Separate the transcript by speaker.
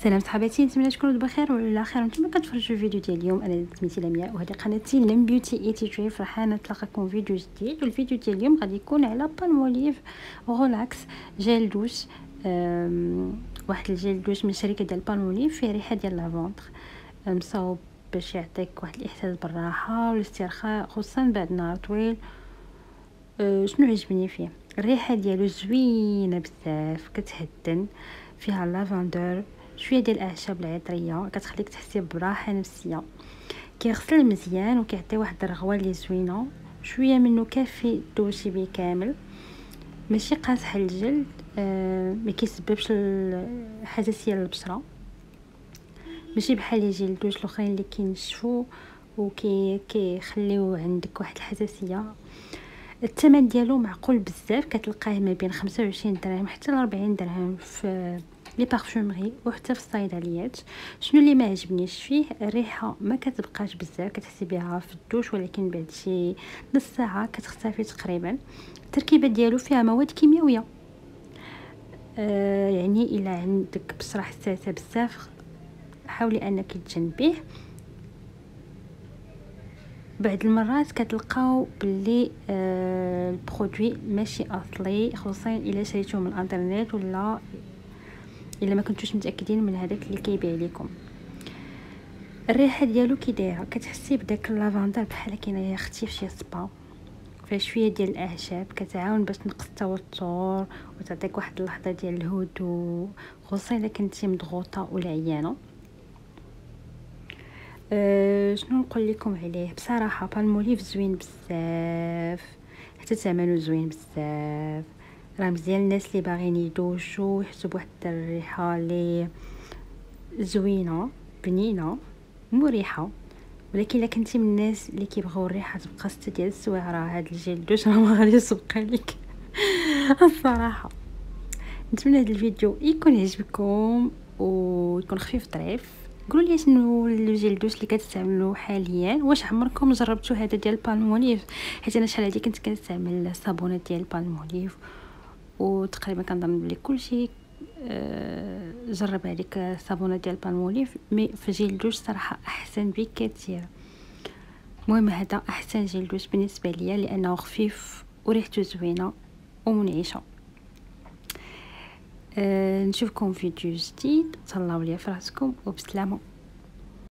Speaker 1: سلام صحباتي، نتمنى تكونوا بخير وعلى خير. نتمنى كتفرجوا الفيديو ديال اليوم. انا سميتي لمياء وهذه قناتي لم بيوتي 83. فرحانه نتلاقاكم فيديو جديد. والفيديو ديال اليوم غادي يكون على بالموليف غولاكس جيل دوش. واحد الجيل دوش من شركه ديال بالموليف فيه ريحه ديال لافونتر مصاوب باش يعطيك واحد الاحساس بالراحه والاسترخاء، خصوصا بعد نهار طويل. شنو عجبني فيه؟ الريحه ديالو زوينه بزاف، كتهدن، فيها لافندر، شويه ديال الاعشاب العطريه كتخليك تحسي براحه نفسيه، كيغسل مزيان وكيعطي واحد الرغوه اللي زوينه. شويه منه كافي دوشي بيه كامل، ماشي قاصح الجلد، ما كيسببش حساسيه للبشره، ماشي بحال لي جيل دوش الاخرين اللي كينشفوا كيخليو عندك واحد الحساسيه. الثمن ديالو معقول بزاف، كتلقاه ما بين 25 درهم حتى ل 40 درهم في لي بارفومري وحتى في الصيدليات. شنو اللي ما عجبنيش فيه؟ الريحه ما كتبقاش بزاف، كتحسي بها في الدوش ولكن بعد شي نص ساعه كتختفي تقريبا. التركيبه ديالو فيها مواد كيميائيه، يعني الا عندك بشره حساسه بزاف حاولي انك تجنبيه. بعض المرات كتلقاو باللي البرودوي ماشي اصلي، خصوصا الا شريتوه من الانترنت ولا الا ما كنتوش متاكدين من هذاك اللي كيبيع لكم. الريحه ديالو كي دايره، كتحسي بداك اللافندر بحال كاينه اختي في شي سبا، فيها شويه ديال الاعشاب كتعاون باش تنقص التوتر وتعطيك واحد اللحظه ديال الهدوء، خصوصا الا كنتي مضغوطه ولا عيانه. شنو نقول لكم عليه؟ بصراحه بالموليف زوين بزاف، حتى ثمنه زوين بزاف، راه مزيان الناس اللي باغيين يدوشوا يحسوا بواحد الريحه اللي زوينه بنينه مريحه. ولكن الا كنتي من الناس اللي كيبغيو الريحه تبقى 6 ديال السوايع، راه هاد الجيل دوش راه ما غادي يسبق لك الصراحه. نتمنى هذا الفيديو يكون عجبكم ويكون خفيف ظريف. قولوا لي شنو الجيل دوش اللي كتستعملوا حاليا، واش عمركم جربتوا هذا ديال بالموليف؟ حيت انا شحال هادي كنت كنستعمل الصابونه ديال بالموليف وتقريبا كنظن بلي كلشي جرب هذيك الصابونه ديال بالموليف، مي في جيل دوش صراحه احسن بكثير. المهم هذا احسن جيل دوش بالنسبه ليا لانه خفيف وريحته زوينه ومنعشه. نشوفكم فيديو جديد، تهلاو ليا فراسكم وبسلامه.